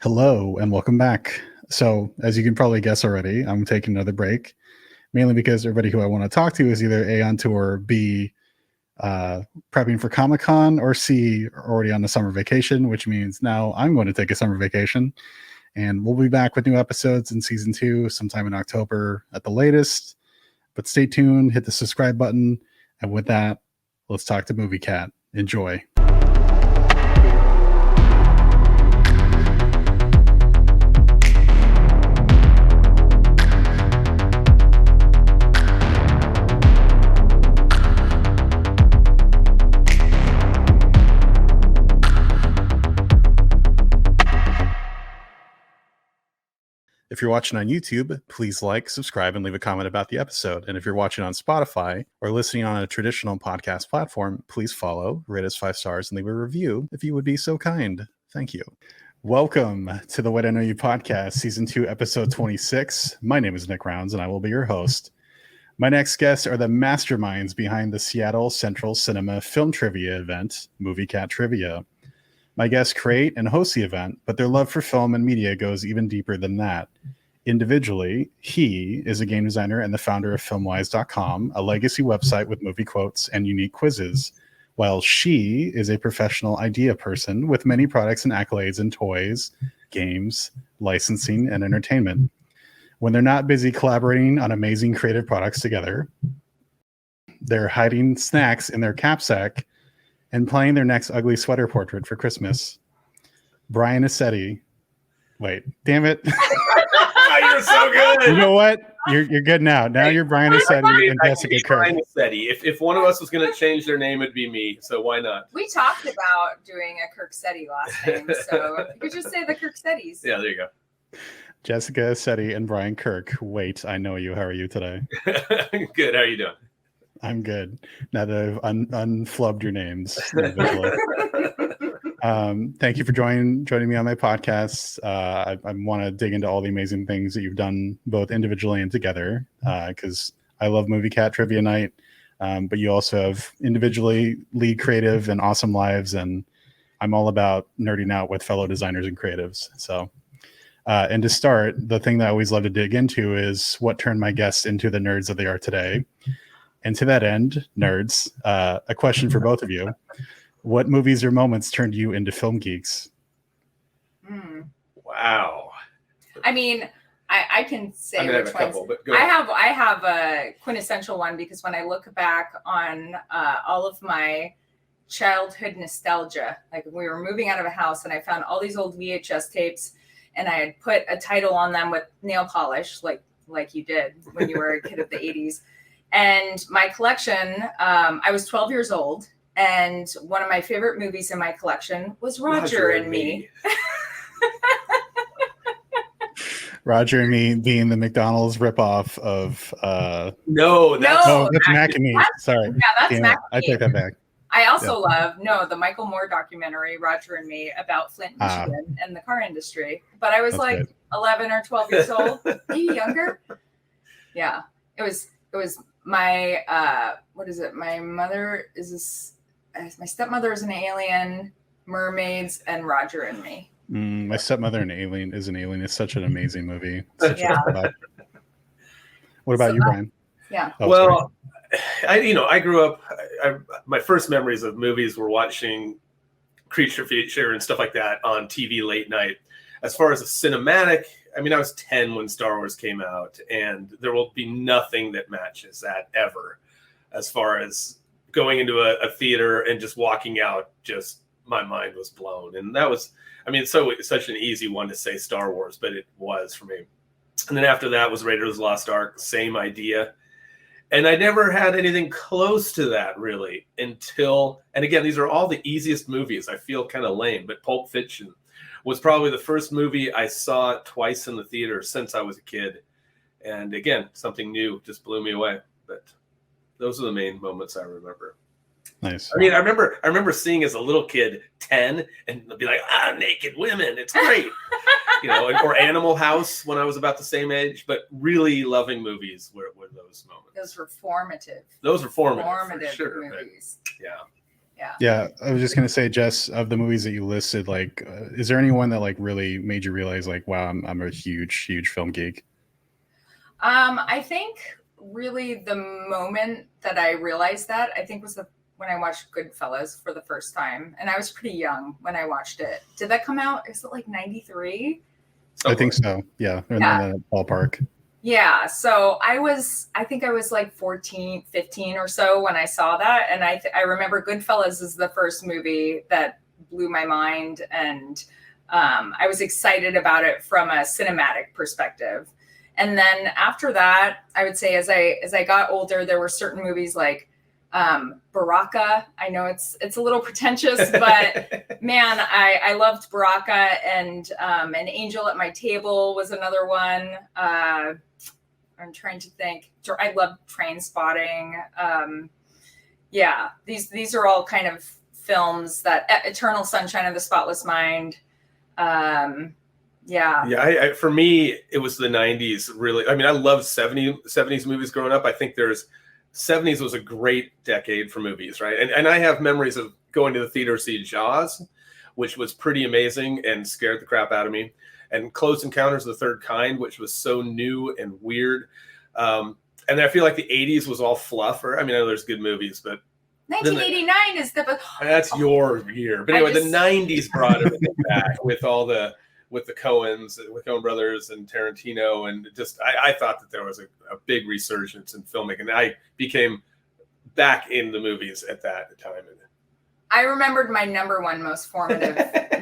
Hello and welcome back. So, as you can probably guess already, I'm taking another break, mainly because everybody who I want to talk to is either A, on tour, B, prepping for Comic-Con, or C, already on a summer vacation, which means now I'm going to take a summer vacation. And we'll be back with new episodes in season 2 sometime in October at the latest. But stay tuned, hit the subscribe button. And with that, let's talk to MovieCat. Enjoy. If you're watching on YouTube, please like, subscribe, and leave a comment about the episode. And if you're watching on Spotify or listening on a traditional podcast platform, please follow, rate us 5 stars, and leave a review if you would be so kind. Thank you. Welcome to the What I Know You podcast, season 2, episode 26. My name is Nick Rounds, and I will be your host. My next guests are the masterminds behind the Seattle Central Cinema Film Trivia event, MovieCat Trivia. My guests create and host the event, but their love for film and media goes even deeper than that. Individually, he is a game designer and the founder of Filmwise.com, a legacy website with movie quotes and unique quizzes, while she is a professional idea person with many products and accolades in toys, games, licensing, and entertainment. When they're not busy collaborating on amazing creative products together, they're hiding snacks in their Cap-sac and playing their next ugly sweater portrait for Christmas. Brian and Aceti. Wait, damn it. You're so good. You know what? You're good now. Now you're Brian and Aceti and Jessica Kirk. Brian and Aceti. If one of us was going to change their name, it'd be me. So why not? We talked about doing a Kirk-Aceti last name, so you could just say the Kirk-Acetis. Yeah, there you go. Jessica Aceti and Brian Kirk. Wait, I know you. How are you today? Good. How are you doing? I'm good. Now that I've unflubbed your names. Thank you for joining me on my podcast. I want to dig into all the amazing things that you've done both individually and together, because I love MovieCat Trivia Night, but you also have individually lead creative and awesome lives, and I'm all about nerding out with fellow designers and creatives. So, and to start, the thing that I always love to dig into is what turned my guests into the nerds that they are today. And to that end, nerds, a question for both of you. What movies or moments turned you into film geeks? Wow. I mean, I can say which ones. I have a quintessential one because when I look back on all of my childhood nostalgia, like we were moving out of a house and I found all these old VHS tapes and I had put a title on them with nail polish, like you did when you were a kid of the 80s. And my collection, I was 12 years old, and one of my favorite movies in my collection was Roger and Me. Roger and Me being the McDonald's ripoff of... No, that's Mac and Me. Sorry. Yeah, that's Mac and Me. I take that back. I also love the Michael Moore documentary, Roger and Me, about Flint, Michigan, and the car industry. But I was good. 11 or 12 years old. Maybe younger. Yeah, it was my my mother is my stepmother is an alien, mermaids, and Roger and Me. My stepmother and Alien is an Alien. It's such an amazing movie. What about you, Brian? Yeah. Well, I grew up. My first memories of movies were watching Creature Feature and stuff like that on TV late night. As far as a cinematic, I mean, I was 10 when Star Wars came out, and there will be nothing that matches that ever. As far as going into a theater and just walking out, just my mind was blown. And that was, I mean, it's such an easy one to say Star Wars, but it was for me. And then after that was Raiders of the Lost Ark, same idea. And I never had anything close to that really until, and again, these are all the easiest movies. I feel kind of lame, but Pulp Fiction was probably the first movie I saw twice in the theater since I was a kid. And again, something new just blew me away. But those are the main moments I remember. Nice. I mean, I remember seeing as a little kid 10 and be like, naked women. It's great. Or Animal House when I was about the same age, but really loving movies were those moments. Those were formative. Those were formative for sure, movies. Yeah. Yeah, I was just gonna say, Jess, of the movies that you listed, like, is there anyone that like really made you realize, like, wow, I'm a huge film geek? I think really the moment that I realized that, I think, was when I watched Goodfellas for the first time, and I was pretty young when I watched it. Did that come out? Is it like 93? I think so. Yeah, in the ballpark. Yeah, so I think I was like 14, 15 or so when I saw that. And I remember Goodfellas is the first movie that blew my mind. And I was excited about it from a cinematic perspective. And then after that, I would say as I got older, there were certain movies like Baraka. I know it's a little pretentious, but man, I loved Baraka, and An Angel at My Table was another one. I'm trying to think. I love Train Spotting. Yeah, these are all kind of films that Eternal Sunshine of the Spotless Mind. Yeah. For me, it was the 90s. Really, I mean, I loved 70s movies growing up. I think 70s was a great decade for movies, right? And I have memories of going to the theater to see Jaws, which was pretty amazing and scared the crap out of me. And Close Encounters of the Third Kind, which was so new and weird. And I feel like the 80s was all fluff. I mean, I know there's good movies, but 1989 is that's your year. But anyway, the 90s brought everything back with the Coens, with Coen brothers and Tarantino, and just I thought that there was a big resurgence in filmmaking. I became back in the movies at that time. I remembered my number one most formative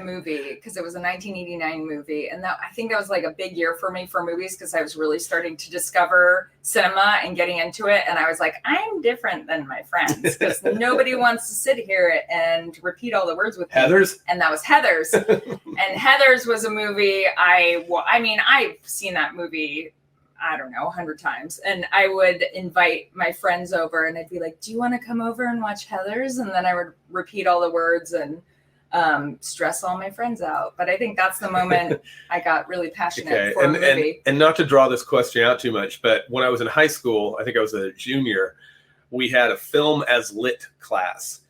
movie because it was a 1989 movie, and I think that was like a big year for me for movies because I was really starting to discover cinema and getting into it, and I was like, I'm different than my friends because nobody wants to sit here and repeat all the words with me. Heathers, and that was Heathers, and Heathers was a movie I've seen that movie, I don't know, 100 times. And I would invite my friends over and I'd be like, do you want to come over and watch Heathers? And then I would repeat all the words and stress all my friends out. But I think that's the moment I got really passionate for a movie. And not to draw this question out too much, but when I was in high school, I think I was a junior, we had a film as lit class.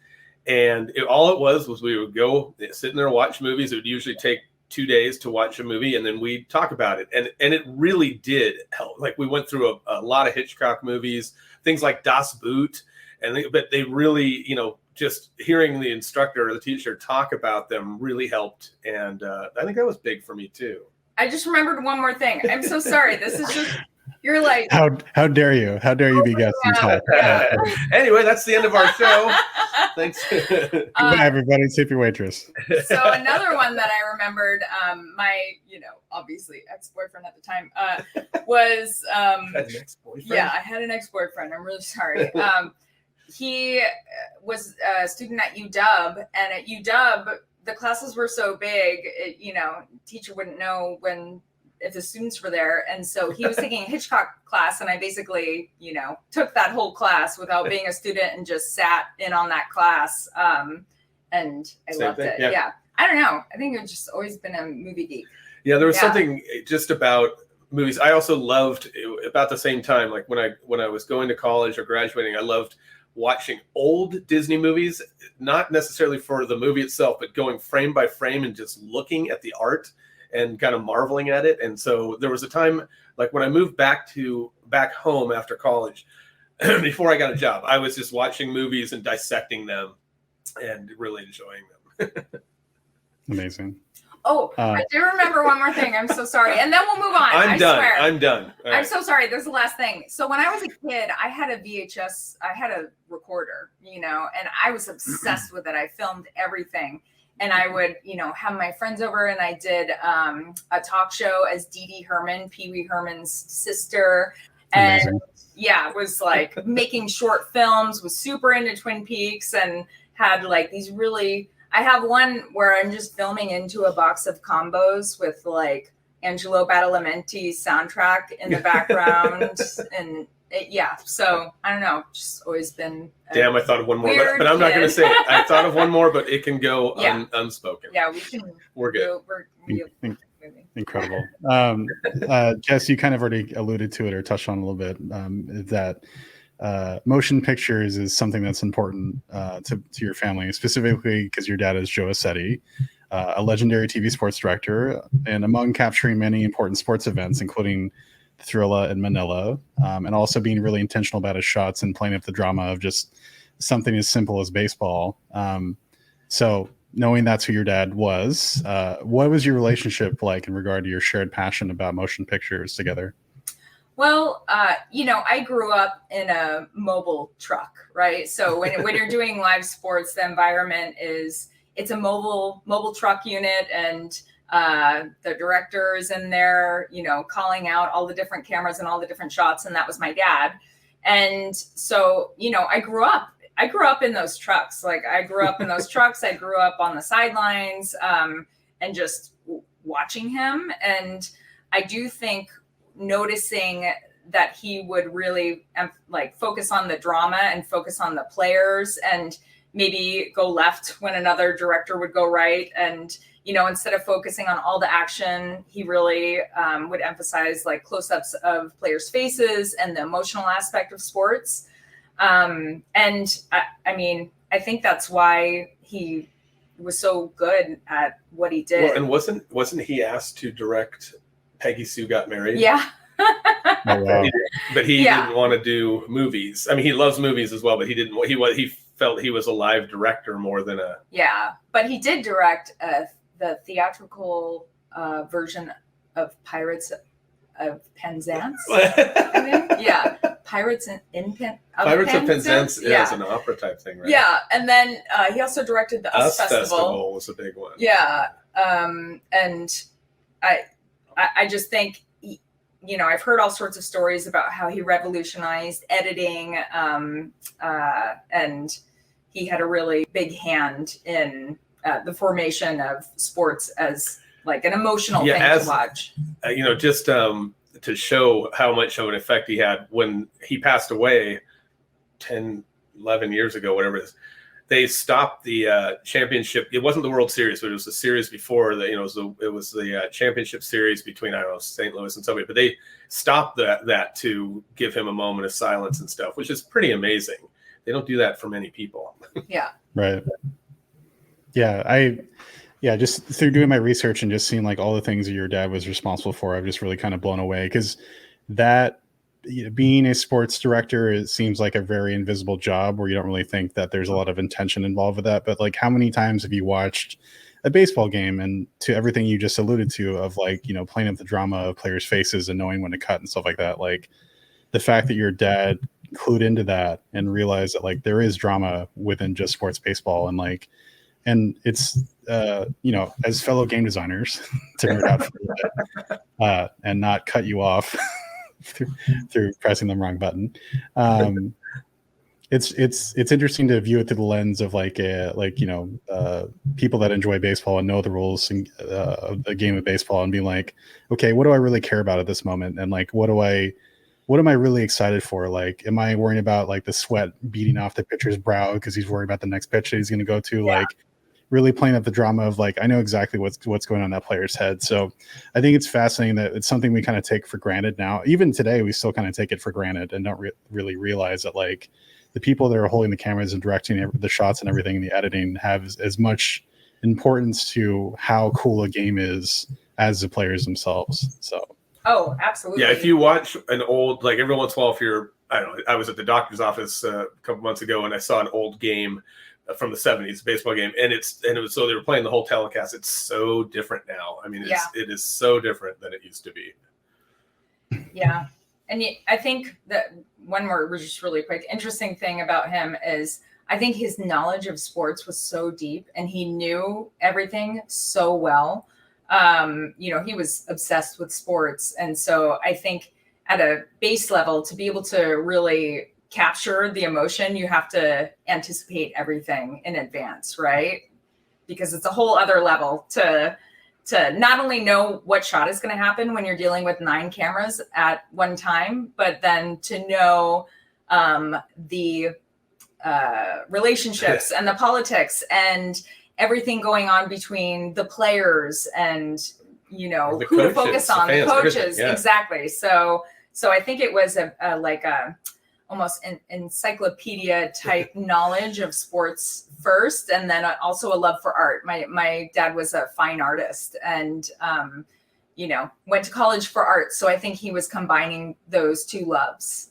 And all it was we would go sit in there and watch movies. It would usually take 2 days to watch a movie, and then we talk about it. And it really did help. Like we went through a lot of Hitchcock movies, things like Das Boot, but they really, just hearing the instructor or the teacher talk about them really helped. And I think that was big for me too. I just remembered one more thing. I'm so sorry. This is just, you're like, how dare you? How dare you be guessing talk? Anyway, that's the end of our show. Thanks. Goodbye, everybody. Tip your waitress. So another one that I remembered, my, obviously ex-boyfriend at the time, was Had an ex-boyfriend? Yeah, I had an ex-boyfriend. I'm really sorry. He was a student at UW, and at UW, the classes were so big, teacher wouldn't know if the students were there. And so he was taking a Hitchcock class, and I basically, took that whole class without being a student and just sat in on that class. And I loved it. Yeah. I don't know. I think I've just always been a movie geek. Yeah, there was something just about movies. I also loved about the same time, like when I was going to college or graduating, I loved watching old Disney movies, not necessarily for the movie itself, but going frame by frame and just looking at the art and kind of marveling at it. And so there was a time, like when I moved back home after college, before I got a job, I was just watching movies and dissecting them and really enjoying them. Amazing. Oh, I do remember one more thing. I'm so sorry. And then we'll move on. I'm done. Swear. I'm done. All right. I'm so sorry. This is the last thing. So when I was a kid, I had a VHS, I had a recorder, and I was obsessed with it. I filmed everything. And I would, have my friends over, and I did a talk show as Dee Dee Herman, Pee Wee Herman's sister. And Amazing. Yeah, it was like making short films, was super into Twin Peaks, and had like these really, I have one where I'm just filming into a box of combos with like Angelo Badalamenti's soundtrack in the background. And so I don't know, just always been. Damn, I thought of one more, but I'm not going to say it. I thought of one more, but it can go unspoken. Yeah, we can. We're good. Incredible. Jess, you kind of already alluded to it or touched on a little bit, that motion pictures is something that's important to your family, specifically because your dad is Joe Aceti, a legendary TV sports director, and among capturing many important sports events, including Thrilla and Manila, and also being really intentional about his shots and playing up the drama of just something as simple as baseball. So knowing that's who your dad was, what was your relationship like in regard to your shared passion about motion pictures together? Well, I grew up in a mobile truck, right? So when you're doing live sports, the environment it's a mobile truck unit, and the director is in there, calling out all the different cameras and all the different shots. And that was my dad. And so, I grew up in those trucks. Like I grew up in those trucks. I grew up on the sidelines, and just watching him. And I do think noticing that he would really focus on the drama and focus on the players, and maybe go left when another director would go right. And, instead of focusing on all the action, he really would emphasize like close-ups of players' faces and the emotional aspect of sports. And I think that's why he was so good at what he did. Well, and wasn't he asked to direct Peggy Sue Got Married? Yeah. Oh, wow. But he didn't want to do movies. I mean, he loves movies as well, but he felt he was a live director more than a... Yeah, but he did direct the theatrical version of Pirates of Penzance. Yeah, Pirates of Penzance is an opera type thing, right? Yeah, and then he also directed the US Festival was a big one. Yeah, and I just think... I've heard all sorts of stories about how he revolutionized editing, and he had a really big hand in the formation of sports as like an emotional thing to watch. Just to show how much of an effect he had when he passed away 10, 11 years ago, whatever it is. They stopped the championship. It wasn't the World Series, but it was the series before that. It was the championship series between St. Louis and Soviet. But they stopped that to give him a moment of silence and stuff, which is pretty amazing. They don't do that for many people. Yeah. Right. Yeah. Just through doing my research and just seeing like all the things that your dad was responsible for, I've just really kind of blown away, because that. Being a sports director, it seems like a very invisible job where you don't really think that there's a lot of intention involved with that. But like, how many times have you watched a baseball game, and to everything you just alluded to of like, playing up the drama of players' faces and knowing when to cut and stuff like that. Like the fact that your dad clued into that and realized that like there is drama within just sports baseball, and it's, as fellow game designers to nerd out for a bit, and not cut you off through pressing the wrong button. It's interesting to view it through the lens of people that enjoy baseball and know the rules of the game of baseball, and be like, okay, what do I really care about at this moment? And like, what am I really excited for? Like, am I worrying about like the sweat beating off the pitcher's brow because he's worried about the next pitch that he's going to go to? Yeah. Like, really playing up the drama of like, I know exactly what's going on in that player's head. So I think it's fascinating that it's something we kind of take for granted now. Even today, we still kind of take it for granted and don't really realize that like the people that are holding the cameras and directing the shots and everything in the editing have as much importance to how cool a game is as the players themselves. So. Oh, absolutely. Yeah. If you watch an old, like every once in a while, I was at the doctor's office a couple months ago and I saw an old game from the 70s, baseball game, and it was so they were playing the whole telecast. It's so different now. I mean, it is so different than it used to be. Yeah, and I think that one more just really quick interesting thing about him is I think his knowledge of sports was so deep, and he knew everything so well. He was obsessed with sports, and so I think at a base level to be able to really capture the emotion, you have to anticipate everything in advance, right? Because it's a whole other level to not only know what shot is going to happen when you're dealing with 9 cameras at one time, but then to know the relationships and the politics and everything going on between the players and who coaches, to focus on, the coaches. Yeah. Exactly. So I think it was almost encyclopedia type knowledge of sports first, and then also a love for art. My dad was a fine artist, and went to college for art. So I think he was combining those two loves.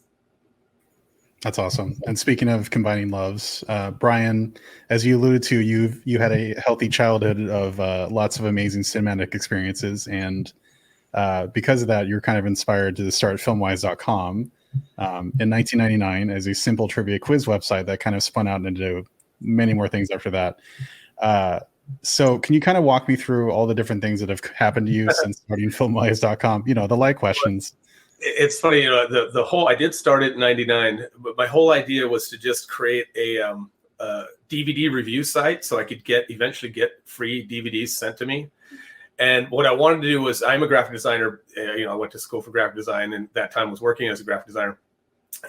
That's awesome. And speaking of combining loves, Brian, as you alluded to, you had a healthy childhood of lots of amazing cinematic experiences, and because of that, you're kind of inspired to start Filmwise.com in 1999 as a simple trivia quiz website that kind of spun out into many more things after that. So can you kind of walk me through all the different things that have happened to you since starting Filmwise.com? The light questions. It's funny, the whole, I did start it in 99, but my whole idea was to just create a DVD review site so I could eventually get free DVDs sent to me. And what I wanted to do was, I'm a graphic designer. I went to school for graphic design, and that time was working as a graphic designer.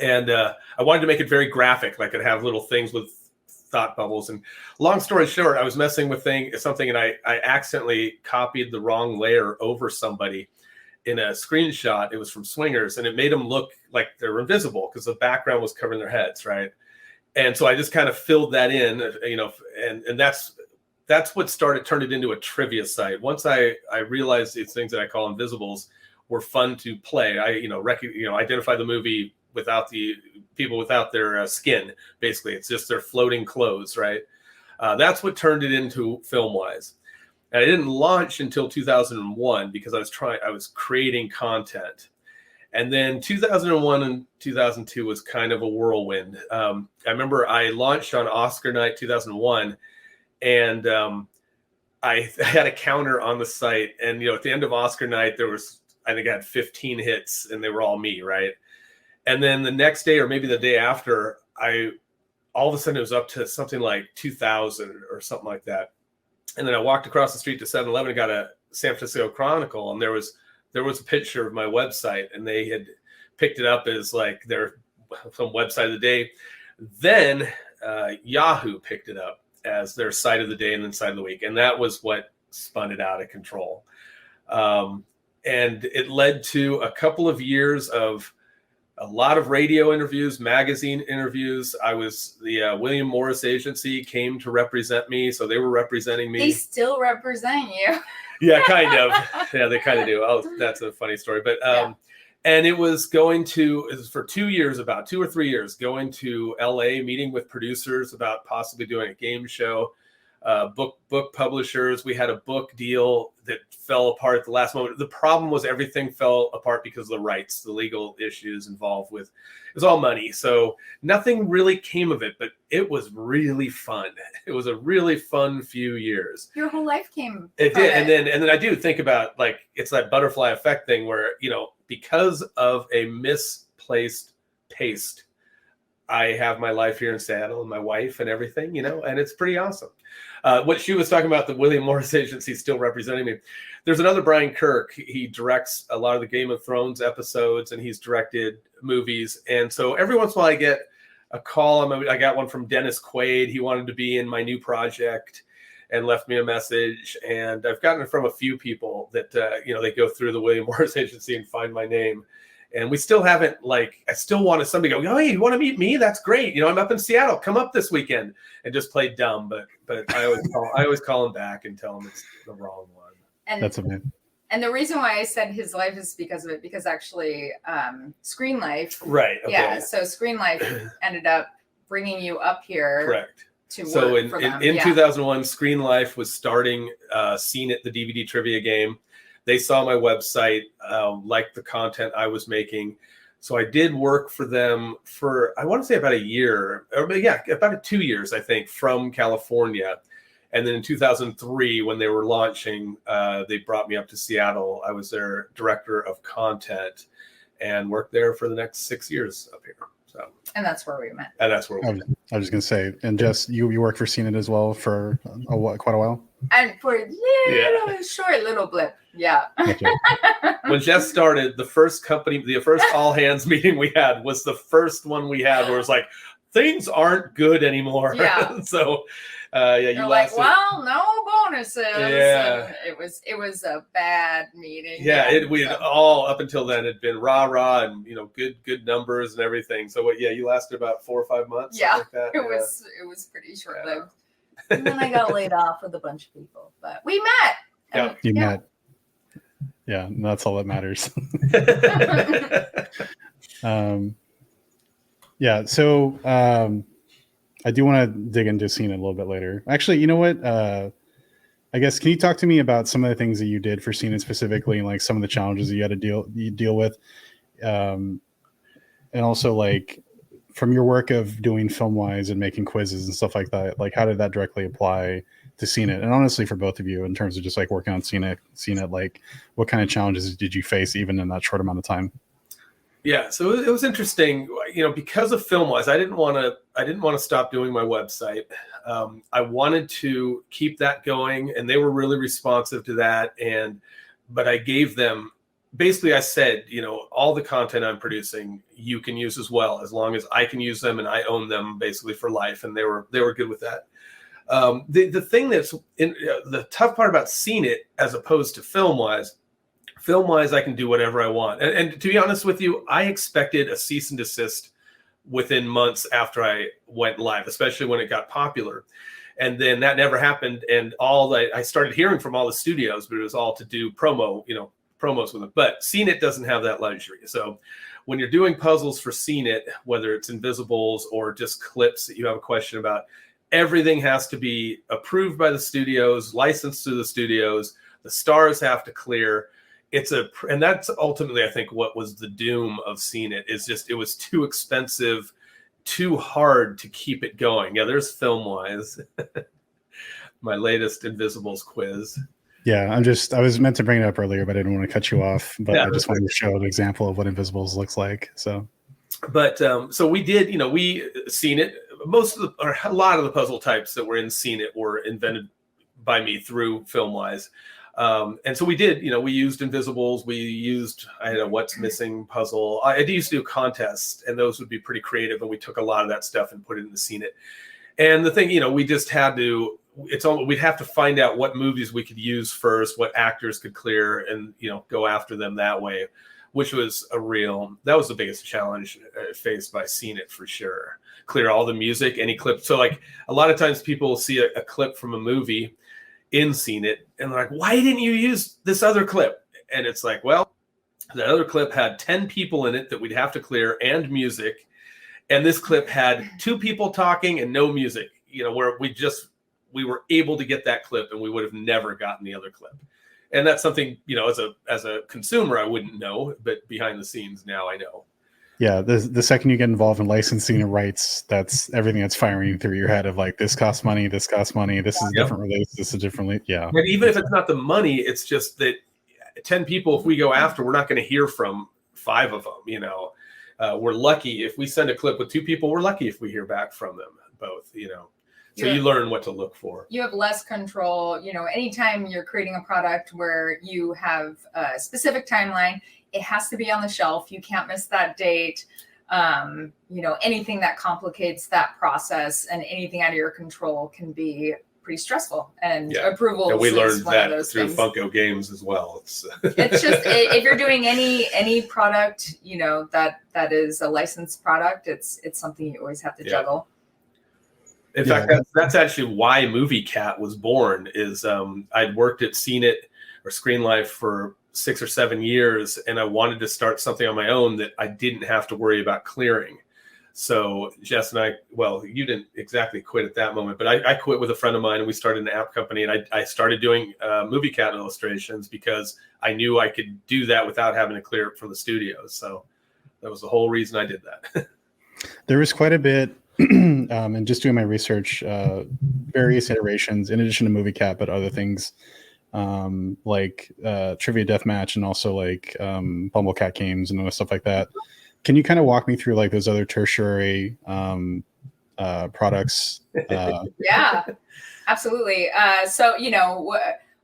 And I wanted to make it very graphic, like I'd have little things with thought bubbles. And long story short, I was messing with something, and I accidentally copied the wrong layer over somebody in a screenshot. It was from Swingers, and it made them look like they're invisible because the background was covering their heads, right? And so I just kind of filled that in, and that's what turned it into a trivia site. Once I realized these things that I call invisibles were fun to play. I identify the movie without the people without their skin. Basically, it's just their floating clothes, right? That's what turned it into Filmwise. And I didn't launch until 2001 because I was creating content. And then 2001 and 2002 was kind of a whirlwind. I remember I launched on Oscar night 2001, and I had a counter on the site. And, at the end of Oscar night, I think I had 15 hits, and they were all me, right? And then the next day, or maybe the day after, all of a sudden it was up to something like 2,000 or something like that. And then I walked across the street to 7-Eleven and got a San Francisco Chronicle, and there was a picture of my website, and they had picked it up as like some website of the day. Then Yahoo picked it up as their site of the day and then site of the week, and that was what spun it out of control. And it led to a couple of years of a lot of radio interviews, magazine interviews. The William Morris Agency came to represent me, so they were representing me. They still represent you. Yeah, kind of. Yeah, they kind of do. Oh, that's a funny story. But and it was for 2 years, about 2 or 3 years, going to LA, meeting with producers about possibly doing a game show, book publishers. We had a book deal that fell apart at the last moment. The problem was everything fell apart because of the rights, the legal issues involved with it was all money. So nothing really came of it, but it was really fun. It was a really fun few years. Your whole life came. It did. And then I do think about, like, it's that butterfly effect thing where, because of a misplaced paste, I have my life here in Seattle and my wife and everything, and it's pretty awesome. What she was talking about, the William Morris Agency still representing me. There's another Brian Kirk. He directs a lot of the Game of Thrones episodes, and he's directed movies. And so every once in a while I get a call. I got one from Dennis Quaid. He wanted to be in my new project and left me a message. And I've gotten it from a few people that, they go through the William Morris Agency and find my name. And we still haven't, I still wanted somebody to go, oh, hey, you want to meet me? That's great. I'm up in Seattle. Come up this weekend, and just play dumb. But I always call them back and tell them it's the wrong one. And that's amazing. And the reason why I said his life is because of it, because actually Screen Life. Right. Okay. Yeah. So Screen Life ended up bringing you up here. Correct. So in 2001, Screen Life was starting Seen It, the DVD trivia game. They saw my website, liked the content I was making. So I did work for them for, I want to say about a year, about 2 years, I think, from California. And then in 2003, when they were launching, they brought me up to Seattle. I was their director of content and worked there for the next 6 years up here. So, and that's where we met. And that's where we met. I was just going to say, and Jess, you worked for Seen It as well for quite a while? And for a short little blip. Yeah. Okay. When Jess started, the first all hands meeting we had was the first one we had where it's like, things aren't good anymore. Yeah. So Yeah, you They're like, lasted. well, no bonuses. Yeah. And it was a bad meeting. Yeah, we had all up until then had been rah and good numbers and everything. So you lasted about 4 or 5 months. Yeah, like that. it was pretty short lived. And then I got laid off with a bunch of people, but we met. Yeah, you met. Yeah, that's all that matters. Yeah, so I do want to dig into Scene It a little bit later. Actually, you know what? I guess, can you talk to me about some of the things that you did for Scene It specifically, and like some of the challenges that you had to deal with, and also like from your work of doing Filmwise and making quizzes and stuff like that, like how did that directly apply to Scene It? And honestly, for both of you, in terms of just like working on Scene It, like what kind of challenges did you face even in that short amount of time? Yeah, so it was interesting, because of Filmwise, I didn't want to stop doing my website. I wanted to keep that going, and they were really responsive to that. But I gave them, basically I said, all the content I'm producing, you can use as well, as long as I can use them and I own them basically for life. And they were good with that. The thing that's the tough part about Scene It as opposed to Filmwise, I can do whatever I want. And to be honest with you, I expected a cease and desist within months after I went live, especially when it got popular. And then that never happened. And I started hearing from all the studios, but it was all to do promos with them. But Scene It doesn't have that luxury. So when you're doing puzzles for Scene It, whether it's Invisibles or just clips that you have a question about, everything has to be approved by the studios, licensed to the studios. The stars have to clear. And that's ultimately, I think, what was the doom of Scene It, is just, it was too expensive, too hard to keep it going. Yeah, there's Filmwise, my latest Invisibles quiz. Yeah, I was meant to bring it up earlier, but I didn't want to cut you off. But yeah, I just wanted to show an example of what Invisibles looks like. So, but so we did, we Scene It. A lot of the puzzle types that were in Scene It were invented by me through Filmwise. And so we did, we used Invisibles. I had a What's Missing puzzle. I used to do contests, and those would be pretty creative. And we took a lot of that stuff and put it into Scene It. And the thing, we just had to, we'd have to find out what movies we could use first, what actors could clear, and, go after them that way, which was that was the biggest challenge faced by Scene It for sure. Clear all the music, any clip. So like a lot of times people will see a clip from a movie in Scene It, and they're like, why didn't you use this other clip? And it's like, well, the other clip had 10 people in it that we'd have to clear, and music. And this clip had 2 people talking and no music, where we were able to get that clip, and we would have never gotten the other clip. And that's something, as a consumer, I wouldn't know, but behind the scenes now I know. Yeah, the second you get involved in licensing and rights, that's everything that's firing through your head of like, this costs money, this costs money, this is a different release, this is a different yeah. And even if it's not the money, it's just that 10 people, if we go after, we're not going to hear from 5 of them. We're lucky if we send a clip with 2 people. We're lucky if we hear back from them both. So you learn what to look for. You have less control. Anytime you're creating a product where you have a specific timeline, it has to be on the shelf. You can't miss that date. Anything that complicates that process and anything out of your control can be pretty stressful. And approval. And we learned that through Funko Games as well. It's just if you're doing any product, that is a licensed product, it's something you always have to juggle. In fact, that's actually why MovieCat was born. Is I'd worked at Scene It or Screen Life for 6 or 7 years, and I wanted to start something on my own that I didn't have to worry about clearing. So Jess and I, well, you didn't exactly quit at that moment, but I quit with a friend of mine, and we started an app company, and I started doing MovieCat illustrations because I knew I could do that without having to clear it from the studios. So that was the whole reason I did that. There was quite a bit. And just doing my research, various iterations in addition to MovieCat, but other things like Trivia Deathmatch and also like Bumblecat games and stuff like that. Can you kind of walk me through like those other tertiary products? Yeah, absolutely. So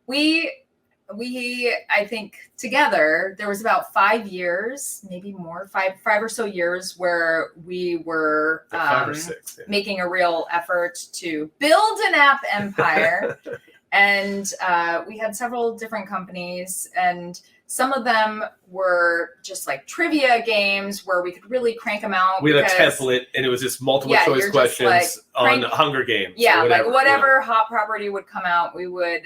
we I think together there was about 5 years, maybe more, five or so years where we were 5 or 6 making a real effort to build an app empire. And we had several different companies, and some of them were just like trivia games where we could really crank them out. We had a template, and it was just multiple choice questions on Hunger Games. Yeah, whatever hot property would come out, we would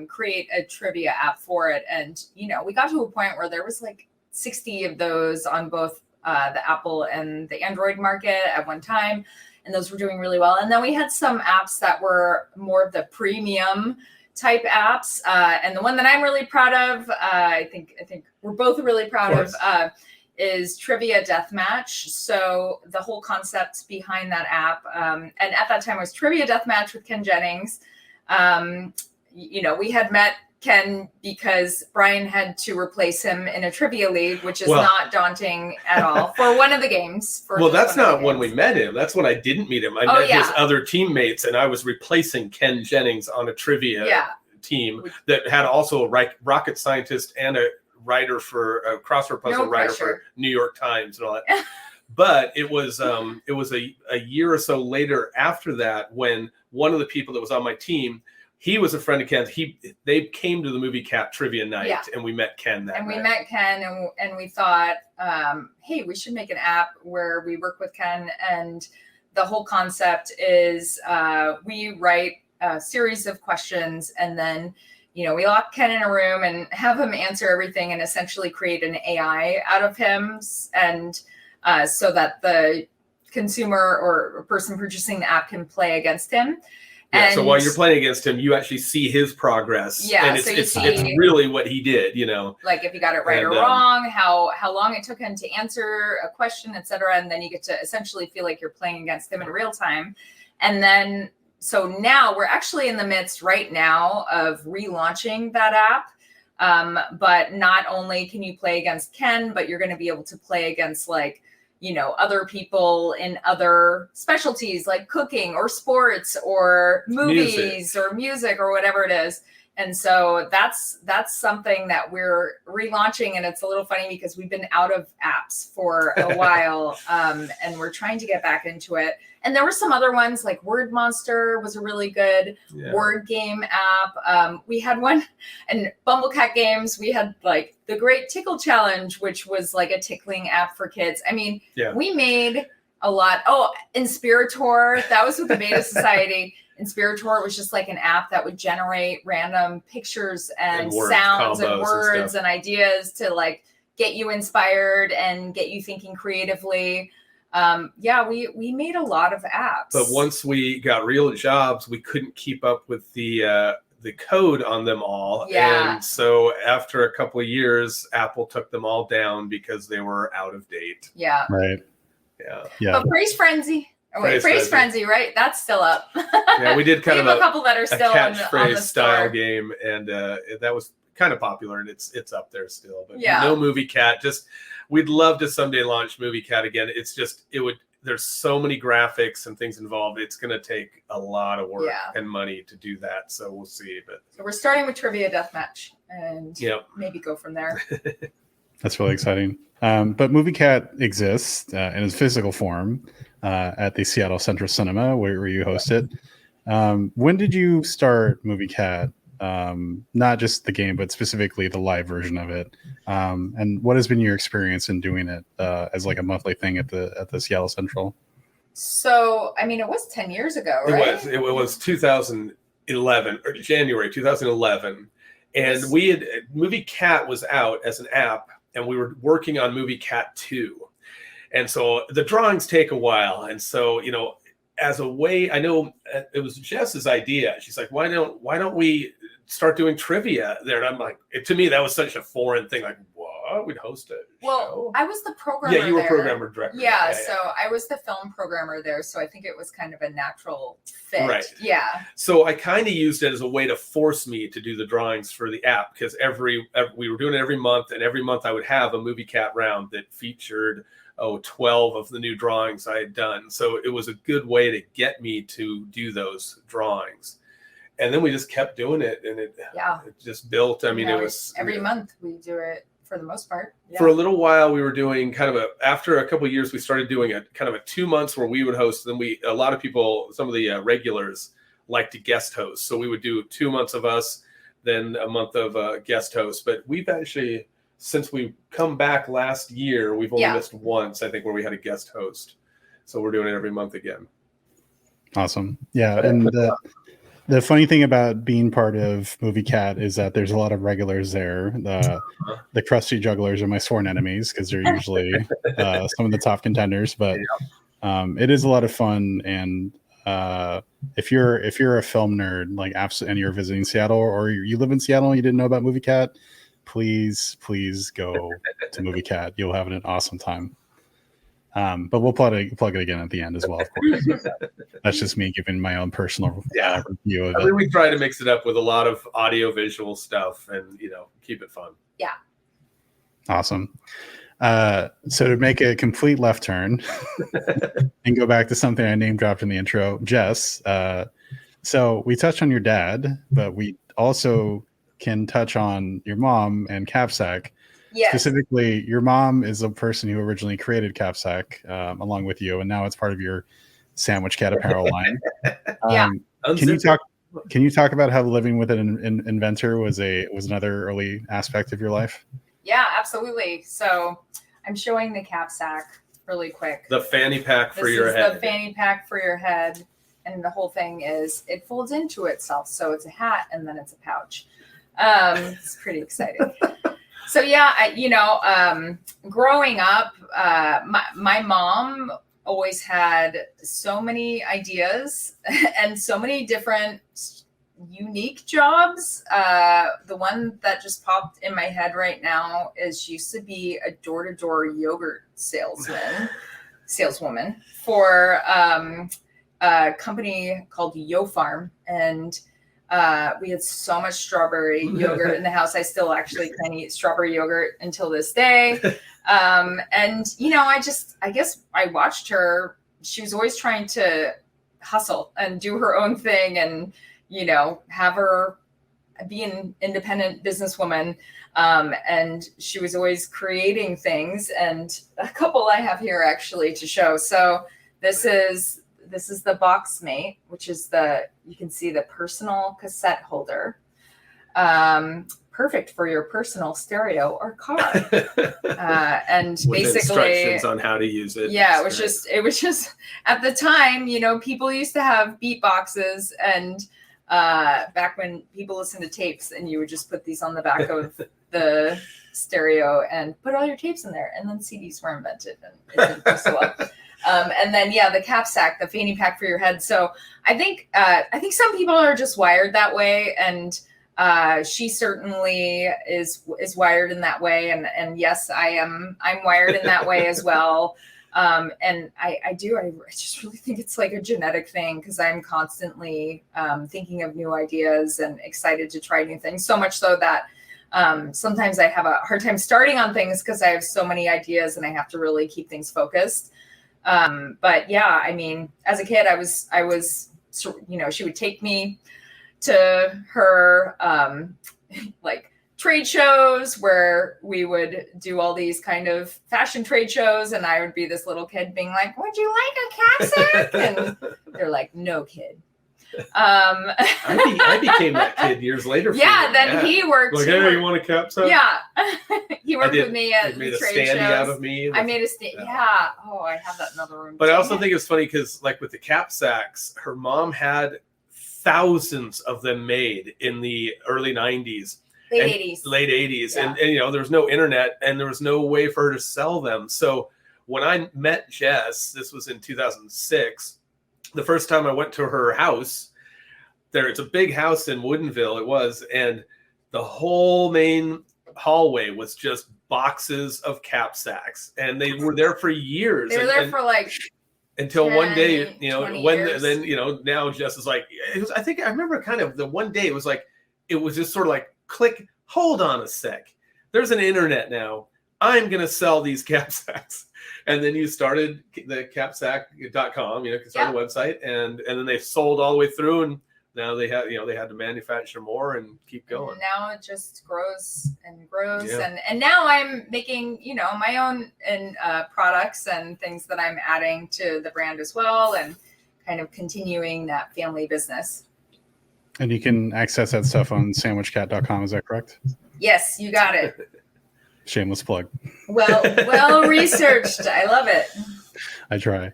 create a trivia app for it. And, we got to a point where there was like 60 of those on both the Apple and the Android market at one time. And those were doing really well. And then we had some apps that were more of the premium type apps. And the one that I'm really proud of, I think we're both really proud of, is Trivia Deathmatch. So the whole concept behind that app, and at that time was Trivia Deathmatch with Ken Jennings. We had met Ken because Brian had to replace him in a trivia league, which is not daunting at all for one of the games. That's not when we met him. That's when I didn't meet him. I met his other teammates, and I was replacing Ken Jennings on a trivia team that had also a rocket scientist and a writer for a crossword puzzle writer for New York Times and all that. But it was a year or so later after that when one of the people that was on my team, he was a friend of Ken's. They came to the MovieCat Trivia night, and we met Ken that night. We met Ken, and we thought, hey, we should make an app where we work with Ken. And the whole concept is we write a series of questions, and then we lock Ken in a room and have him answer everything, and essentially create an AI out of him, and so that the consumer or person purchasing the app can play against him. Yeah, so while you're playing against him, you actually see his progress. Yeah, and it's really what he did, Like if you got it right or wrong, how long it took him to answer a question, et cetera. And then you get to essentially feel like you're playing against him in real time. And then, so now we're actually in the midst right now of relaunching that app. But not only can you play against Ken, but you're going to be able to play against other people in other specialties like cooking or sports or movies or music or whatever it is. And so that's something that we're relaunching. And it's a little funny because we've been out of apps for a while, and we're trying to get back into it. And there were some other ones like Word Monster was a really good word game app. We had one, and Bumblecat Games, we had like the Great Tickle Challenge, which was like a tickling app for kids. I mean, we made a lot. Oh, Inspirator, that was with the Beta Society. Inspirator was just like an app that would generate random pictures and sounds and words and ideas to like get you inspired and get you thinking creatively. We made a lot of apps. But once we got real jobs, we couldn't keep up with the code on them all. Yeah. And so after a couple of years, Apple took them all down because they were out of date. Yeah. Right. Yeah. But Praise Frenzy. Praise Frenzy, right? That's still up. Yeah, we did kind of a couple that are still on the style game, and that was kind of popular, and it's up there still. But no MovieCat. Just we'd love to someday launch MovieCat again. It's just there's so many graphics and things involved. It's going to take a lot of work and money to do that. So we'll see. But so we're starting with Trivia Deathmatch, and maybe go from there. That's really exciting. But MovieCat exists in its physical form at the Seattle Central Cinema, where you host it. When did you start MovieCat? Not just the game, but specifically the live version of it. And what has been your experience in doing it as like a monthly thing at the Seattle Central? So, I mean, it was 10 years ago, right? It was 2011 or January 2011, and MovieCat was out as an app, and we were working on MovieCat 2. And so the drawings take a while. And so, as a way, I know it was Jess's idea. She's like, why don't we start doing trivia there? And I'm like, to me, that was such a foreign thing. Like, what? We'd host it. Well, I was the programmer. Yeah, you were programmer director. Yeah, so I was the film programmer there. So I think it was kind of a natural fit. Right. Yeah. So I kind of used it as a way to force me to do the drawings for the app, because we were doing it every month, and every month I would have a MovieCat round that featured 12 of the new drawings I had done. So it was a good way to get me to do those drawings. And then we just kept doing it, and it just built. I mean, it was every month we do it for the most part. Yeah. For a little while, we were doing kind of after a couple of years, we started doing a kind of a 2 months where we would host. Then a lot of people, some of the regulars like to guest host. So we would do 2 months of us, then a month of guest host. But we've actually, since we come back last year, we've only missed once, I think, where we had a guest host. So we're doing it every month again. Awesome. Yeah. And the funny thing about being part of MovieCat is that there's a lot of regulars there. The crusty jugglers are my sworn enemies because they're usually some of the top contenders. But it is a lot of fun. And if you're a film nerd, like and you're visiting Seattle, or you live in Seattle and you didn't know about MovieCat, please go to MovieCat. You'll have an awesome time. But we'll plug it again at the end as well, of course. That's just me giving my own personal review of it. We try to mix it up with a lot of audio visual stuff and, keep it fun. Yeah. Awesome. So to make a complete left turn and go back to something I name dropped in the intro, Jess. So we touched on your dad, but we also can touch on your mom and Cap-sac. Yes. Specifically, your mom is the person who originally created Cap-sac along with you, and now it's part of your Sandwich Cat apparel line. Can you talk about how living with an inventor was another early aspect of your life? Yeah, absolutely. So I'm showing the Cap-sac really quick. The fanny pack for your head. The fanny pack for your head, and the whole thing is it folds into itself, so it's a hat and then it's a pouch. It's pretty exciting. So growing up, my mom always had so many ideas and so many different unique jobs. The one that just popped in my head right now is she used to be a door-to-door yogurt saleswoman for a company called Yo Farm, and we had so much strawberry yogurt in the house. I still actually can eat strawberry yogurt until this day. And, I guess I watched her. She was always trying to hustle and do her own thing and, have her be an independent businesswoman. And she was always creating things, and a couple I have here actually to show. So this is the Boxmate, which is you can see the personal cassette holder. Perfect for your personal stereo or car. And with basically instructions on how to use it. Yeah, it was just at the time, people used to have beat boxes, and back when people listened to tapes, and you would just put these on the back of the stereo and put all your tapes in there, and then CDs were invented, and it didn't do so well. And then, the Cap-sac, the fanny pack for your head. So I think some people are just wired that way. And she certainly is wired in that way. And yes, I'm wired in that way as well. And I just really think it's like a genetic thing, because I'm constantly thinking of new ideas and excited to try new things. So much so that sometimes I have a hard time starting on things because I have so many ideas and I have to really keep things focused. But yeah, I mean, as a kid, I was, she would take me to her, like trade shows where we would do all these kind of fashion trade shows. And I would be this little kid being like, would you like a Cap-sac? And they're like, no, kid. I became that kid years later. He worked. Like, hey, you want a Cap-sac? Yeah, he worked with me at the trade standee shows. out of me. I made a stand. Yeah. Oh, I have that in another room. But I also think it's funny because, like with the Cap-sacs, her mom had thousands of them made in the early 90s. Late 80s. Yeah. And there was no internet and there was no way for her to sell them. So when I met Jess, this was in 2006, the first time I went to her house, it's a big house in Woodinville, it was, and the whole main hallway was just boxes of Cap-sacs, and they were there for years. They were there for like until 10, one day, now Jess is like, I think I remember kind of the one day it was just sort of like, click, hold on a sec. There's an internet now. I'm going to sell these Cap-sacs. And then you started the capsac.com, started the website, and then they sold all the way through. And now they had to manufacture more and keep going. And now it just grows and grows. Yeah. And now I'm making, my own products and things that I'm adding to the brand as well, and kind of continuing that family business. And you can access that stuff on sandwichcat.com. Is that correct? Yes, you got it. Shameless plug. Well researched. I love it. I try.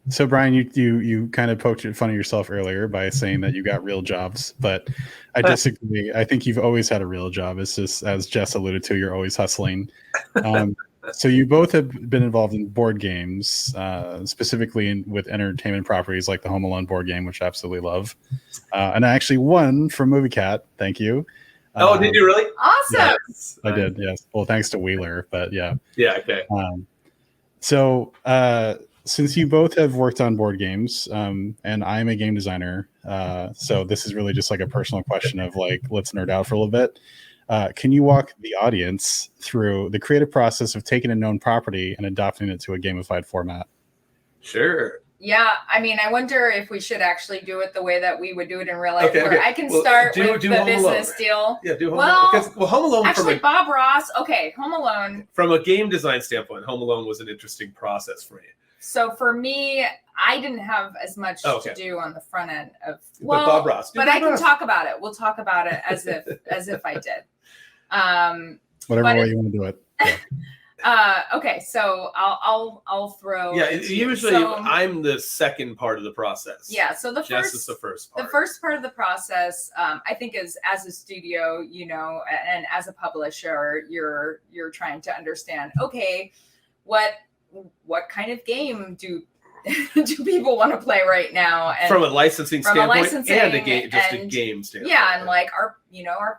So Brian, you kind of poked fun of yourself earlier by saying that you got real jobs, but I disagree. I think you've always had a real job. It's just, as Jess alluded to, you're always hustling. So you both have been involved in board games, specifically with entertainment properties like the Home Alone board game, which I absolutely love. And I actually won from MovieCat. Thank you. Oh, did you really? Awesome. Yes. I did, yes. Well, thanks to Wheeler, but yeah. Yeah, okay. So since you both have worked on board games, and I'm a game designer, so this is really just like a personal question of like, let's nerd out for a little bit. Can you walk the audience through the creative process of taking a known property and adopting it to a gamified format? Sure. Yeah, I mean, I wonder if we should actually do it the way that we would do it in real life. Okay, where okay. I can Well, start do with the Home business Alone. deal. Yeah, do Home Well, Alone. Because Home Alone Actually, Bob Ross. Okay, Home Alone. from a game design standpoint, Home Alone was an interesting process for me. So for me, I didn't have as much Okay. to do on the front end of. But Bob Ross. But I can talk about it. We'll talk about it as if I did. Whatever way you want to do it. Yeah. Okay, so I'll throw. Yeah, it to you. usually So, I'm the second part of the process. Yeah, so the Jess first is the first part. The first part of the process, I think, is as a studio, and as a publisher, you're trying to understand. Okay, what kind of game do people want to play right now? And from a licensing from a standpoint licensing and a game, just a and- game standpoint. Yeah, and like our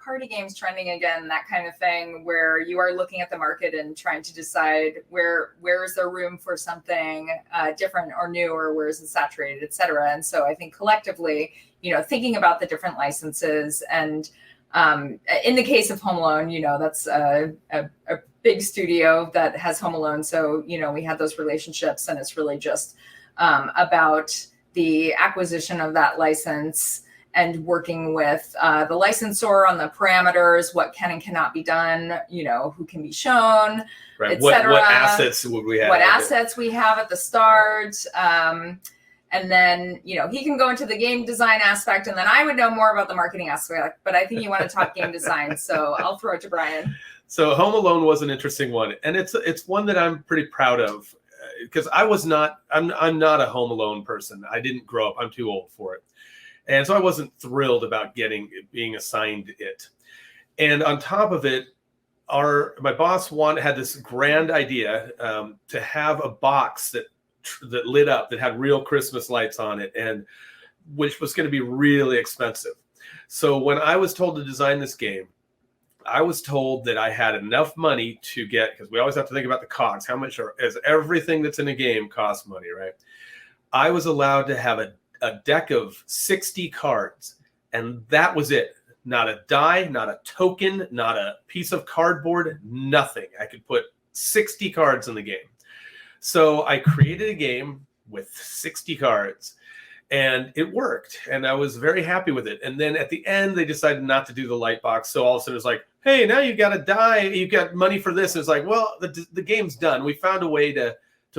party games trending again, that kind of thing, where you are looking at the market and trying to decide where is there room for something different or new, or where is it saturated, etc. And so I think collectively, thinking about the different licenses, and in the case of Home Alone, that's a big studio that has Home Alone, so we had those relationships, and it's really just about the acquisition of that license and working with the licensor on the parameters, what can and cannot be done, who can be shown, Right. etc. What assets would we have? What assets we have at the start. And then, he can go into the game design aspect, and then I would know more about the marketing aspect, but I think you want to talk game design. So I'll throw it to Brian. So Home Alone was an interesting one, and it's one that I'm pretty proud of, because I'm not a Home Alone person. I didn't grow up. I'm too old for it. And so I wasn't thrilled about being assigned it. And on top of it, my boss had this grand idea to have a box that lit up, that had real Christmas lights on it, and which was going to be really expensive. So when I was told to design this game, I was told that I had enough money to get, because we always have to think about the costs. How much is everything that's in a game costs money, right? I was allowed to have a deck of 60 cards, and that was it. Not a die, not a token, not a piece of cardboard, nothing. I could put 60 cards in the game. So I created a game with 60 cards, and it worked, and I was very happy with it. And then at the end, they decided not to do the light box. So all of a sudden, it was like, hey, now you got a die. You got money for this. And it's like, well, the game's done. We found a way to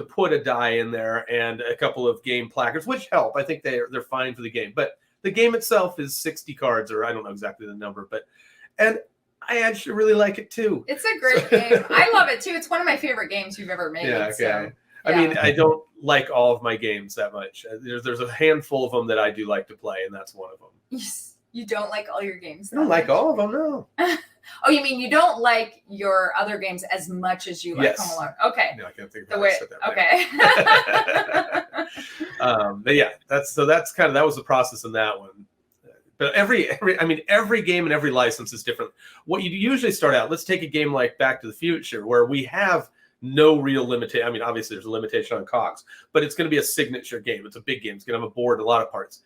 put a die in there and a couple of game placards, which help. I think they're fine for the game. But the game itself is 60 cards, or I don't know exactly the number. And I actually really like it, too. It's a great game. I love it, too. It's one of my favorite games you've ever made. Yeah, okay. So, I mean, I don't like all of my games that much. There's a handful of them that I do like to play, and that's one of them. You don't like all your games? I don't like all of them, no. Oh, you mean you don't like your other games as much as you like Yes. Home Alone? Okay. No, I can't think of how I said that. Okay. But yeah, that was the process in that one. But every game and every license is different. What you usually start out, let's take a game like Back to the Future, where we have no real limitation. I mean, obviously there's a limitation on cogs, but it's going to be a signature game. It's a big game. It's going to have a board and a lot of parts.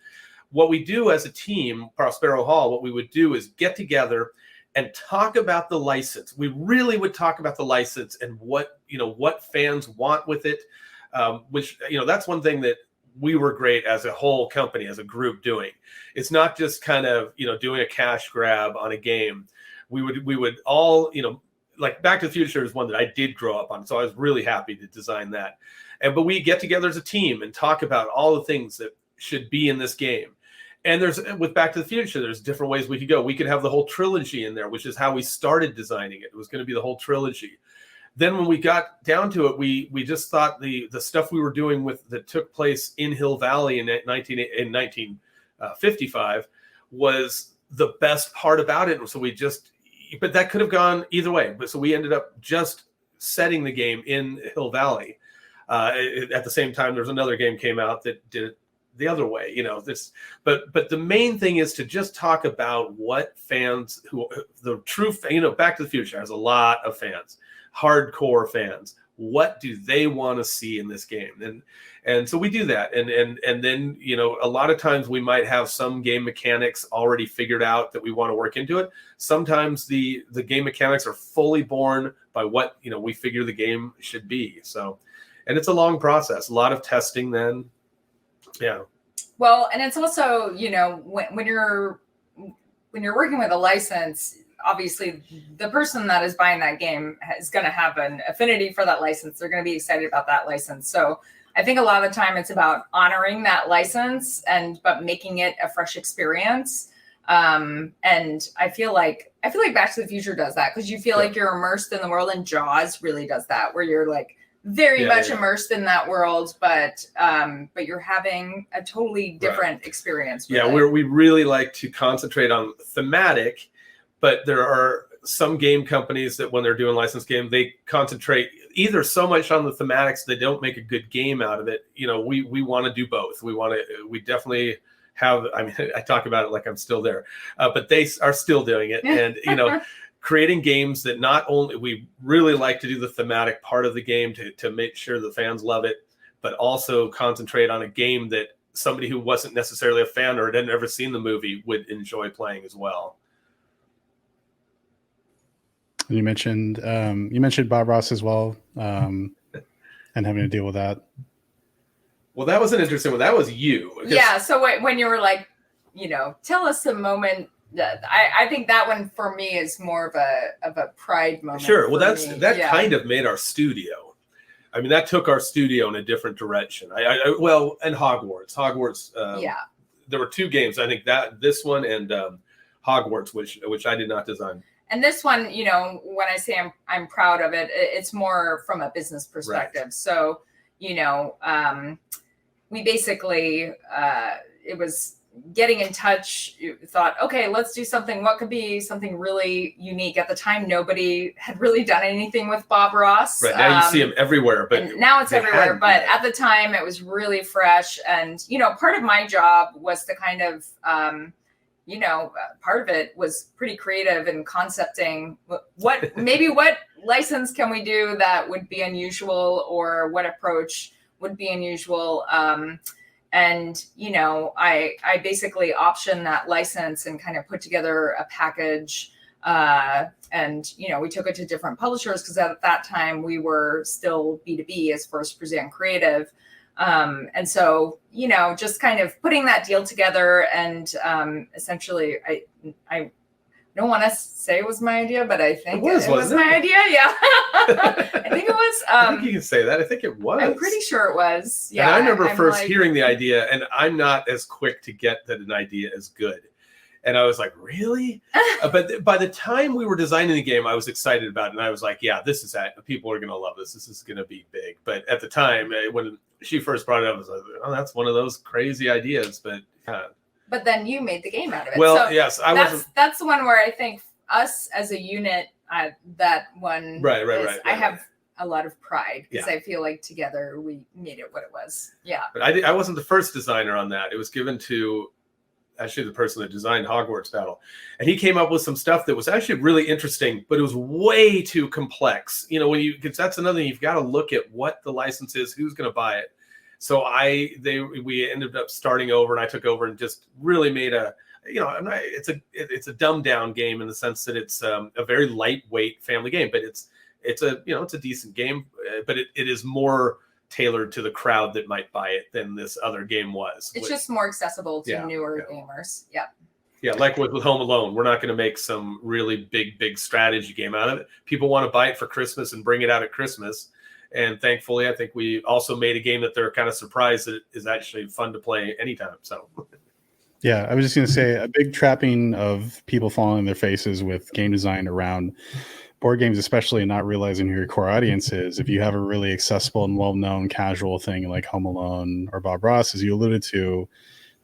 What we do as a team, Prospero Hall, what we would do is get together and talk about the license. We really would talk about the license and what fans want with it, which, that's one thing that we were great as a whole company, as a group doing. It's not just kind of, doing a cash grab on a game. We would all, like Back to the Future is one that I did grow up on. So I was really happy to design that. But we get together as a team and talk about all the things that should be in this game. And with Back to the Future, there's different ways we could go. We could have the whole trilogy in there, which is how we started designing it. It was going to be the whole trilogy. Then when we got down to it, we just thought the stuff we were doing that took place in Hill Valley in 1955 was the best part about it. So but that could have gone either way. But so we ended up just setting the game in Hill Valley. At the same time, there's another game came out that did it the other way, but the main thing is to just talk about what fans Back to the Future has a lot of fans, hardcore fans. What do they want to see in this game? And so we do that. And then, a lot of times we might have some game mechanics already figured out that we want to work into it. Sometimes the game mechanics are fully born by what, we figure the game should be. So, and it's a long process, a lot of testing then. Yeah. Well, and it's also, when you're working with a license, obviously the person that is buying that game is going to have an affinity for that license. They're going to be excited about that license. So I think a lot of the time it's about honoring that license but making it a fresh experience. And I feel like Back to the Future does that, because you feel like you're immersed in the world, and Jaws really does that, where you're like very much immersed in that world, but you're having a totally different experience. We really like to concentrate on thematic, but there are some game companies that when they're doing licensed game, they concentrate either so much on the thematics they don't make a good game out of it. We want to do both. We definitely have. I mean, I talk about it like I'm still there, but they are still doing it, and creating games that not only we really like to do the thematic part of the game to make sure the fans love it, but also concentrate on a game that somebody who wasn't necessarily a fan or had never seen the movie would enjoy playing as well. You mentioned Bob Ross as well, and having to deal with that. Well, that was an interesting one. That was you. Yeah. So when you were like, tell us a moment. I think that one for me is more of a pride moment. Sure. Well, kind of made our studio. I mean, that took our studio in a different direction. And Hogwarts. There were two games. I think this one and Hogwarts, which I did not design. And this one, when I say I'm proud of it, it's more from a business perspective. Right. So, we basically it was getting in touch, thought, okay, let's do something. What could be something really unique? At the time, nobody had really done anything with Bob Ross. Right, now you see him everywhere. But now it's everywhere. But at the time, it was really fresh. And, part of my job was to kind of, part of it was pretty creative and concepting what license can we do that would be unusual, or what approach would be unusual. And, I basically optioned that license and kind of put together a package. And, we took it to different publishers, because at that time we were still B2B as First Present Creative. And so, just kind of putting that deal together, and essentially I don't want to say it was my idea, but I think it was my idea. Yeah. I think it was. I think you can say that. I think it was. I'm pretty sure it was. Yeah. And I remember first hearing the idea, and I'm not as quick to get that an idea is good. And I was like, really? But by the time we were designing the game, I was excited about it. And I was like, yeah, this is that. People are going to love this. This is going to be big. But at the time, when she first brought it up, I was like, oh, that's one of those crazy ideas. But But then you made the game out of it. Well, so yes, that's the one where I think us as a unit, that one. Right. I have a lot of pride, because I feel like together we made it what it was. Yeah. But I wasn't the first designer on that. It was given to actually the person that designed Hogwarts Battle, and he came up with some stuff that was actually really interesting, but it was way too complex. Because that's another thing, you've got to look at what the license is, who's going to buy it. So we ended up starting over, and I took over and just really made it's a dumbed down game in the sense that it's a very lightweight family game, but it's a decent game, but it is more tailored to the crowd that might buy it than this other game was. It's just more accessible to newer yeah. gamers. Yeah. Yeah, like with Home Alone, we're not going to make some really big strategy game out of it. People want to buy it for Christmas and bring it out at Christmas. And thankfully, I think we also made a game that they're kind of surprised that it is actually fun to play anytime. So, yeah, I was just going to say a big trapping of people falling on their faces with game design around board games, especially not realizing who your core audience is. If you have a really accessible and well-known casual thing like Home Alone or Bob Ross, as you alluded to,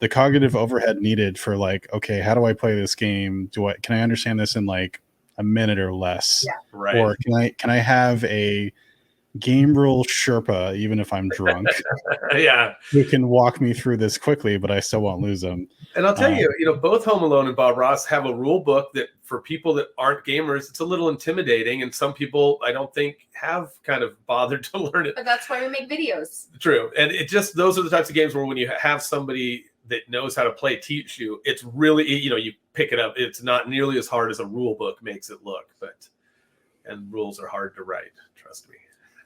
the cognitive overhead needed for like, okay, how do I play this game? Can I understand this in like a minute or less? Yeah. Right. Or can I have a game rule Sherpa, even if I'm drunk, yeah, who can walk me through this quickly, but I still won't lose them. And I'll tell you, both Home Alone and Bob Ross have a rule book that for people that aren't gamers, it's a little intimidating. And some people, I don't think, have kind of bothered to learn it. But that's why we make videos. True. And those are the types of games where when you have somebody that knows how to play teach you, it's really, you pick it up. It's not nearly as hard as a rule book makes it look, and rules are hard to write. Trust me.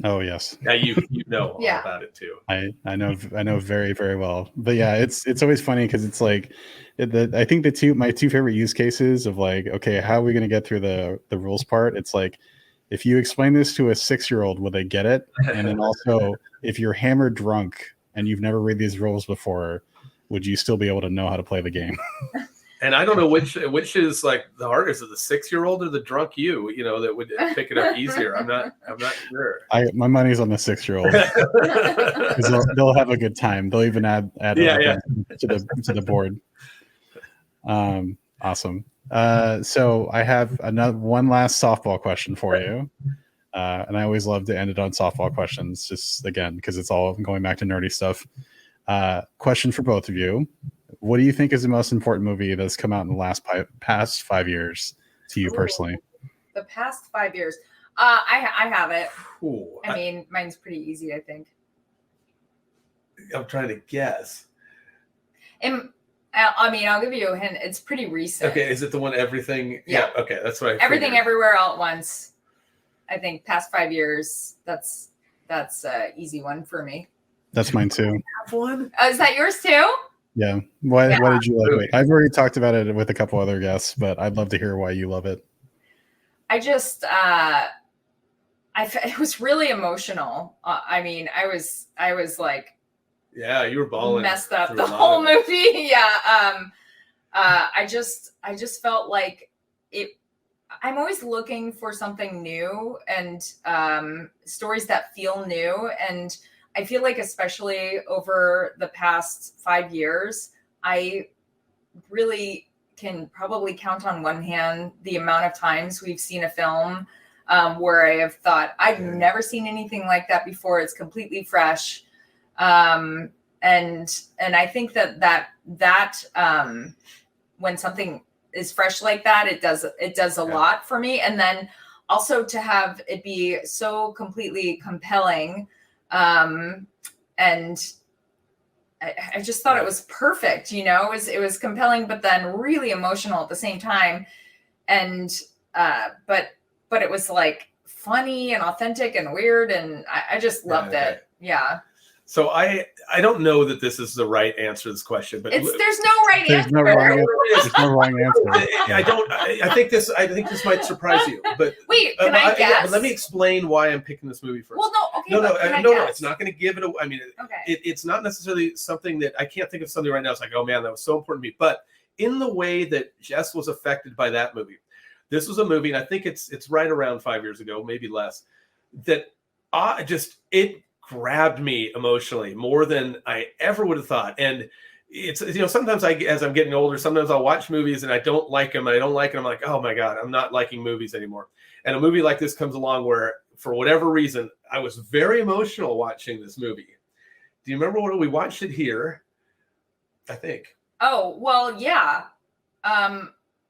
Oh yes. Now you know all about it too. I know very, very well. But yeah, it's always funny because it's like I think my two favorite use cases of like, okay, how are we going to get through the rules part? It's like, if you explain this to a 6-year-old, will they get it? And then also, if you're hammered drunk and you've never read these rules before, would you still be able to know how to play the game? And I don't know which is like the hardest, of the 6-year-old or the drunk you, that would pick it up easier. I'm not sure. My money's on the 6-year-old. they'll have a good time. They'll even add to the board. Awesome. So I have one last softball question for you. And I always love to end it on softball questions, just again, because it's all going back to nerdy stuff. Question for both of you. What do you think is the most important movie that's come out in the past 5 years to you personally? The past 5 years. I have it. Ooh, I mean, mine's pretty easy, I think. I'm trying to guess. I'll give you a hint. It's pretty recent. Okay, is it the one Everything? Yeah. Okay, that's what I Everything figured. Everywhere All at Once. I think past 5 years. That's an easy one for me. That's mine too. Have one? Is that yours too? Yeah. Why did you like it? I've already talked about it with a couple other guests, but I'd love to hear why you love it. I just, it was really emotional. I was like, yeah, you were balling, messed up the whole movie. Yeah. I just felt like it. I'm always looking for something new and stories that feel new. And I feel like, especially over the past 5 years, I really can probably count on one hand the amount of times we've seen a film where I have thought, I've never seen anything like that before. It's completely fresh. And I think that when something is fresh like that, it does a lot for me. And then also to have it be so completely compelling. And I just thought it was perfect, it was compelling, but then really emotional at the same time. And, but it was like funny and authentic and weird. And I just loved it. Yeah. So I don't know that this is the right answer to this question, but there's no right answer. There's no wrong answer. I think this might surprise you, but wait, can I guess? But let me explain why I'm picking this movie first. Well, no, it's not going to give it away. I mean, okay. It's not necessarily something that I can't think of something right now. It's like, oh man, that was so important to me. But in the way that Jess was affected by that movie, this was a movie, and I think it's right around 5 years ago, maybe less, that it grabbed me emotionally more than I ever would have thought. And it's, sometimes as I'm getting older, sometimes I'll watch movies and I don't like them. I'm like, oh my God, I'm not liking movies anymore. And a movie like this comes along where, for whatever reason, I was very emotional watching this movie. Do you remember when we watched it here? I think. Oh, well, yeah.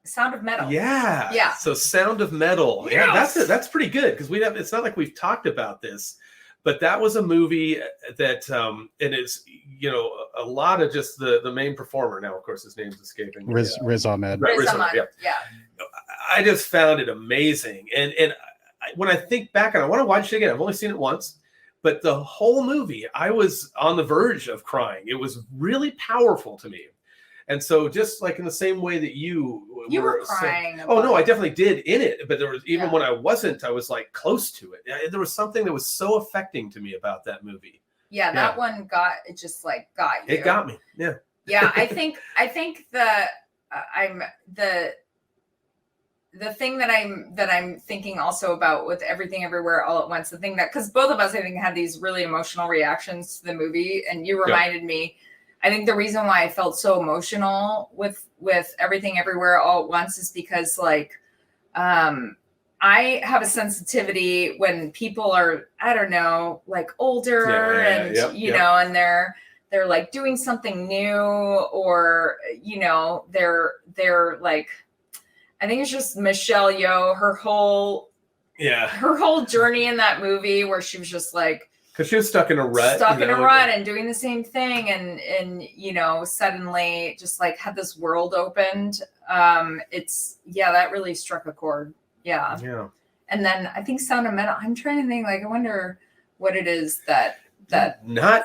Sound of Metal. Yeah. Yeah. So Sound of Metal. Yes. Yeah, that's pretty good, because it's not like we've talked about this. But that was a movie that, and it's, a lot of just the main performer. Now, of course, his name's escaping. Riz Ahmed. Riz Ahmed, yeah. I just found it amazing. And when I think back, and I want to watch it again, I've only seen it once, But the whole movie, I was on the verge of crying. It was really powerful to me. And so just like in the same way that you were crying. Oh, no, I definitely did in it. But there was, even when I wasn't, I was like close to it. There was something that was so affecting to me about that movie. Yeah, that one got you. It got me. Yeah. Yeah, I think the thing that I'm thinking also about with Everything Everywhere All at Once, the thing that, because both of us I think had these really emotional reactions to the movie, and you reminded me, I think the reason why I felt so emotional with Everything Everywhere All at Once is because like I have a sensitivity when people are, I don't know, like older and you know, and they're like doing something new, or you know, they're like, I think it's just Michelle Yeoh, her whole journey in that movie where she was just like, because she was stuck in a rut, and doing the same thing, and you know, suddenly just like had this world opened. That really struck a chord. Yeah. And then I think Sound of Metal. I'm trying to think. Like, I wonder what it is that. I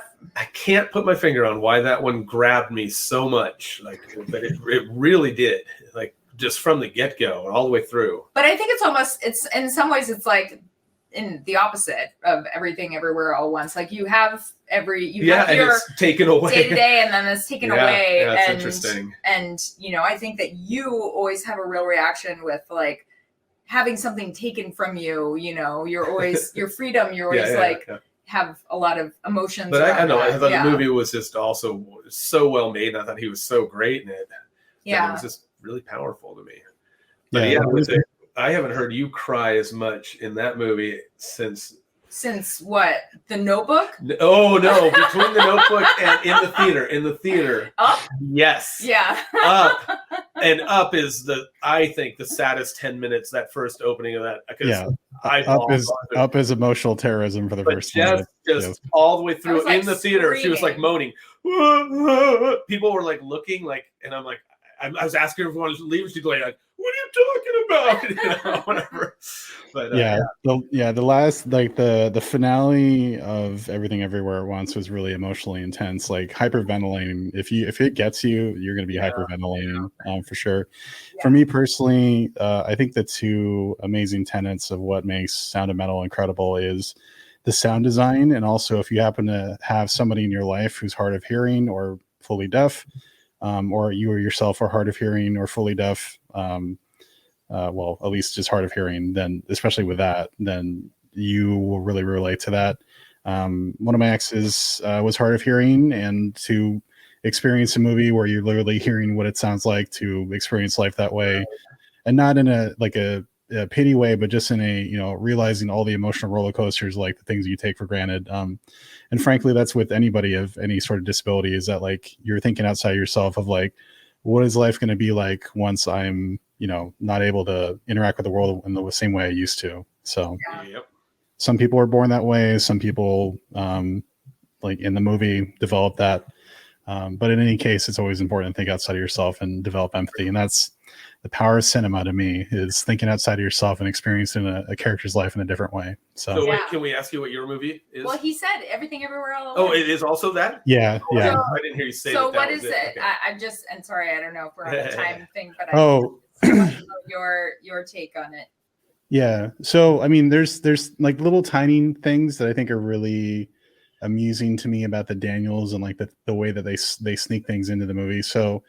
can't put my finger on why that one grabbed me so much. Like, but it really did. Like, just from the get-go and all the way through. But I think it's in some ways it's like in the opposite of Everything Everywhere All at Once. Like you have have your it's taken away day to day, and then it's taken away. Yeah, it's interesting. And you know, I think that you always have a real reaction with like having something taken from you. You know, you're always your freedom. You're always have a lot of emotions. But I know I thought the movie was just also so well made. And I thought he was so great in it. Yeah, it was just really powerful to me. But I haven't heard you cry as much in that movie since what? The Notebook? Oh no, between the Notebook and in the theater. Up? Yes. Yeah. Up. And Up is I think the saddest 10 minutes, that first opening of that. Yeah. Up is emotional terrorism for the first time. Just all the way through in the theater. Screaming. She was like moaning. People were like looking like, and I'm like, I was asking everyone to leave. She's like, "What are you talking about?" You know, whatever. But the last, like the finale of Everything Everywhere at Once was really emotionally intense. Like hyperventilating. If it gets you, you're going to be hyperventilating for sure. Yeah. For me personally, I think the two amazing tenets of what makes Sound of Metal incredible is the sound design, and also if you happen to have somebody in your life who's hard of hearing or fully deaf. Or you or yourself are hard of hearing or fully deaf, well, at least just hard of hearing, then especially with that, then you will really relate to that. One of my exes was hard of hearing, and to experience a movie where you're literally hearing what it sounds like, to experience life that way, and not in a pity way, but just in a, realizing all the emotional roller coasters, like the things you take for granted. And frankly, that's with anybody of any sort of disability, is that like you're thinking outside yourself of like, what is life going to be like once I'm, not able to interact with the world in the same way I used to. So some people are born that way. Some people, like in the movie, develop that. But in any case, it's always important to think outside of yourself and develop empathy. And that's the power of cinema to me, is thinking outside of yourself and experiencing a character's life in a different way. So wait, can we ask you what your movie is? Well, he said Everything Everywhere All at Once. Oh, it is also that? Yeah. So, I didn't hear you say so that. what is it? Okay. I'm just, and sorry, I don't know if we're on a time thing, but your take on it. Yeah. So, I mean, there's like little tiny things that I think are really amusing to me about the Daniels, and like the way that they sneak things into the movie. So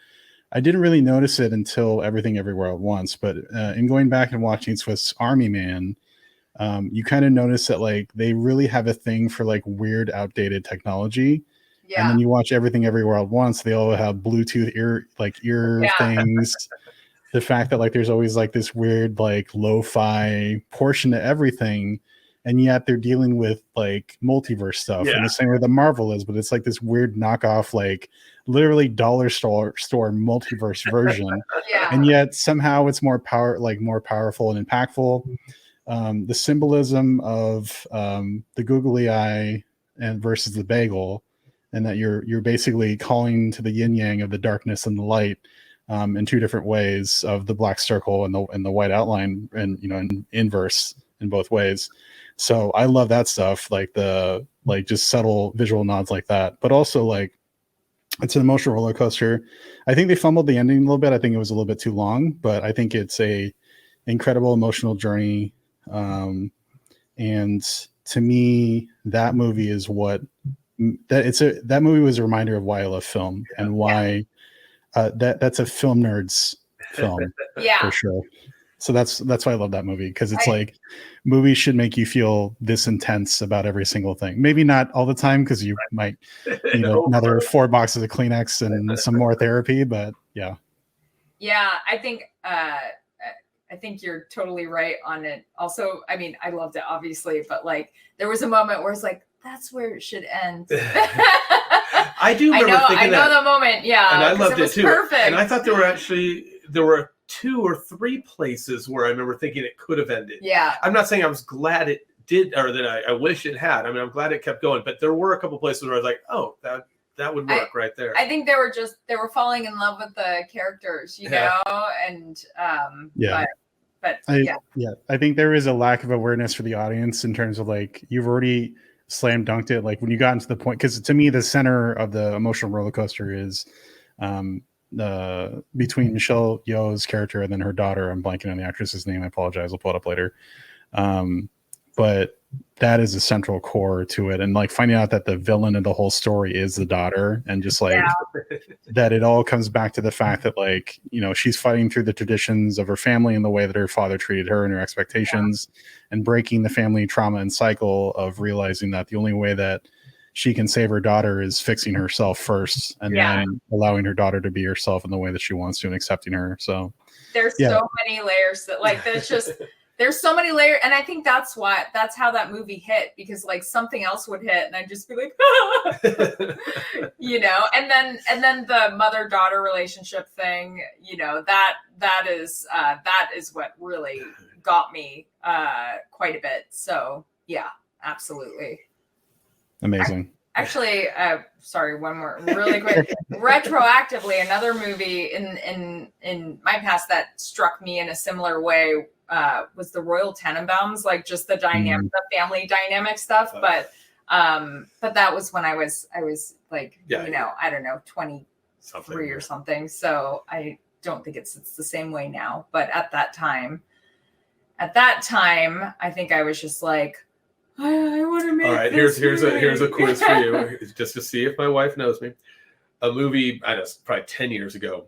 I didn't really notice it until Everything Everywhere at Once, but in going back and watching Swiss Army Man, you kind of notice that like they really have a thing for like weird, outdated technology. Yeah. And then you watch Everything Everywhere at Once, they all have Bluetooth ear things. The fact that like there's always like this weird like lo-fi portion to everything, and yet they're dealing with like multiverse stuff in the same way that Marvel is, but it's like this weird knockoff, like literally dollar store multiverse version. And yet somehow it's more powerful and impactful. The symbolism of the googly eye and versus the bagel, and that you're basically calling to the yin yang of the darkness and the light in two different ways, of the black circle and the white outline, and in inverse in both ways. So I love that stuff, like just subtle visual nods like that. But also like it's an emotional roller coaster. I think they fumbled the ending a little bit. I think it was a little bit too long, but I think it's a incredible emotional journey. And to me, that movie is that movie was a reminder of why I love film and why that's a film nerd's film for sure. So that's why I love that movie, because it's like movies should make you feel this intense about every single thing. Maybe not all the time, because you might need another 4 boxes of Kleenex and some more therapy. But yeah. I think you're totally right on it. Also, I mean, I loved it obviously, but like there was a moment where it's like, that's where it should end. I do remember thinking that. I know the moment, yeah. And I loved it too. Perfect. And I thought there were 2 or 3 places where I remember thinking it could have ended. Yeah. I'm not saying I was glad it did, or that I wish it had. I mean, I'm glad it kept going, but there were a couple places where I was like, oh, that would work right there. I think they were falling in love with the characters, you know, and but I think there is a lack of awareness for the audience in terms of like, you've already slam dunked it. Like when you got into the point, because to me, the center of the emotional roller coaster is between Michelle Yeoh's character and then her daughter. I'm blanking on the actress's name. I apologize. I'll pull it up later. But that is a central core to it. And like finding out that the villain of the whole story is the daughter, and just like that it all comes back to the fact that like, you know, she's fighting through the traditions of her family and the way that her father treated her and her expectations, and breaking the family trauma and cycle of realizing that the only way that she can save her daughter is fixing herself first, and then allowing her daughter to be herself in the way that she wants to and accepting her. So there's so many layers that like, there's so many layers. And I think that's how that movie hit, because like something else would hit and I'd just be like, you know, and then the mother-daughter relationship thing, you know, that is what really got me quite a bit. So yeah, absolutely. Amazing. Actually, sorry, one more really quick. Retroactively, another movie in my past that struck me in a similar way was the Royal Tenenbaums, like just the dynamic, the family dynamic stuff. But that was when I was like, you know, I don't know, 23 or something. So I don't think it's the same way now. But at that time, I think I was just like, I want to make. All right, here's a quiz for you, just to see if my wife knows me. A movie, I know, it's probably 10 years ago.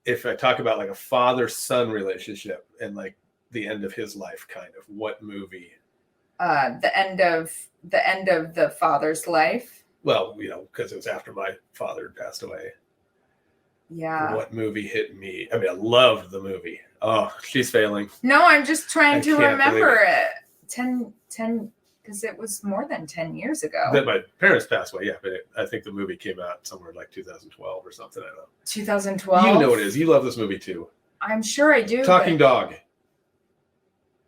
If I talk about like a father-son relationship and like the end of his life, kind of, what movie? The end of the father's life. Well, you know, because it was after my father passed away. Yeah. What movie hit me? I mean, I loved the movie. Oh, she's failing. No, I'm just trying to remember it. 10. Because it was more than 10 years ago. That my parents passed away, but I think the movie came out somewhere like 2012 or something. I don't know. 2012? You know what it is. You love this movie too. I'm sure I do. Talking Dog.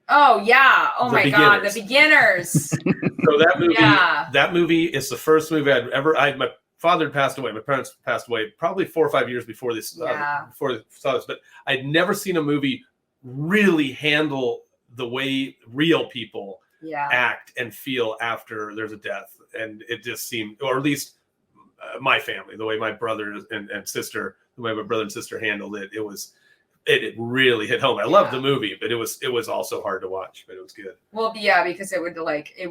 Oh, yeah. Oh, my God. The Beginners. So that movie is the first movie I'd ever... my father had passed away. My parents passed away probably 4 or 5 years before this. Before I saw this. But I'd never seen a movie really handle the way real people act and feel after there's a death. And it just seemed, or at least my family, the way my brother and sister, the way my brother and sister handled it, it really hit home. I loved the movie, but it was also hard to watch, but it was good. Well, yeah, because it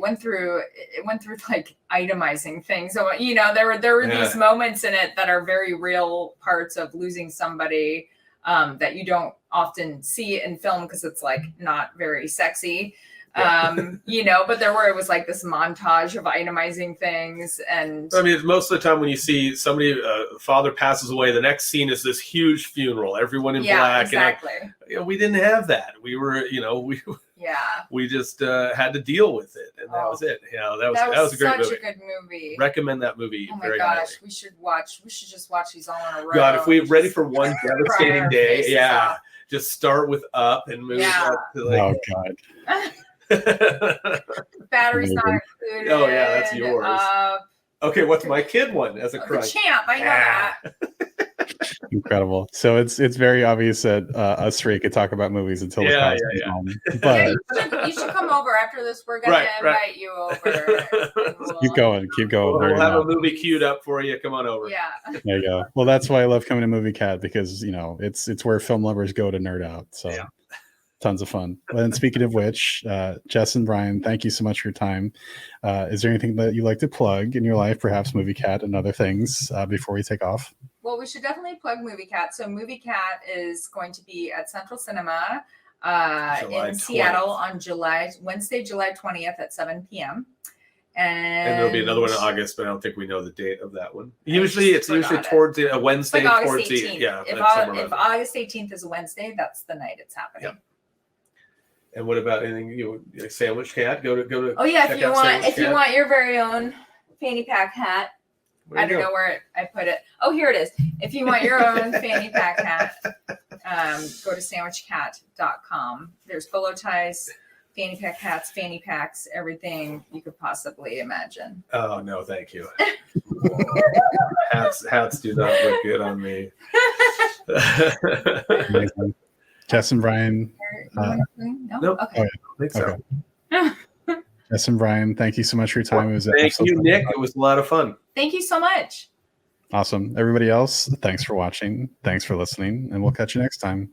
went through like itemizing things. So, you know, there were these moments in it that are very real parts of losing somebody that you don't often see in film because it's like not very sexy. You know, but it was like this montage of itemizing things. And I mean, most of the time when you see somebody, father passes away, the next scene is this huge funeral, everyone in black. Exactly. And we didn't have that. We were, you know, we just had to deal with it, and that was it. You know, that was a great movie. Such a good movie. Recommend that movie. Oh my gosh, we should just watch these all in a row. God, if we're ready for one devastating day, just start with Up and move up to like. Oh God. Battery's not included. Oh yeah, that's yours. Okay, what's my kid one as a crush? The Champ, I know that. Incredible. So it's very obvious that us three could talk about movies until the cows come home. But you should come over after this. We're gonna invite you over. Keep going. We'll have a movie queued up for you. Come on over. Yeah. There you go. Well, that's why I love coming to MovieCat, because it's where film lovers go to nerd out. So tons of fun. And speaking of which, Jess and Brian, thank you so much for your time. Is there anything that you'd like to plug in your life, perhaps MovieCat and other things, before we take off? Well, we should definitely plug MovieCat. So MovieCat is going to be at Central Cinema in Seattle on Wednesday, July 20th at 7 p.m. And there'll be another one in August, but I don't think we know the date of that one. It's usually towards a Wednesday. Like August towards 18th. If August 18th is a Wednesday, that's the night it's happening. Yep. And what about anything Sandwich Cat? Go to. Oh yeah, if you want your very own fanny pack hat. I don't know where I put it. Oh, here it is. If you want your own fanny pack hat, go to sandwichcat.com. There's bolo ties, fanny pack hats, fanny packs, everything you could possibly imagine. Oh no, thank you. hats do not look good on me. Amazing. Jess and Brian. No? Nope. Okay. I think so. Okay. Jess and Brian, thank you so much for your time. It was Thank you, Nick. It was a lot of fun. Thank you so much. Awesome. Everybody else, thanks for watching. Thanks for listening, and we'll catch you next time.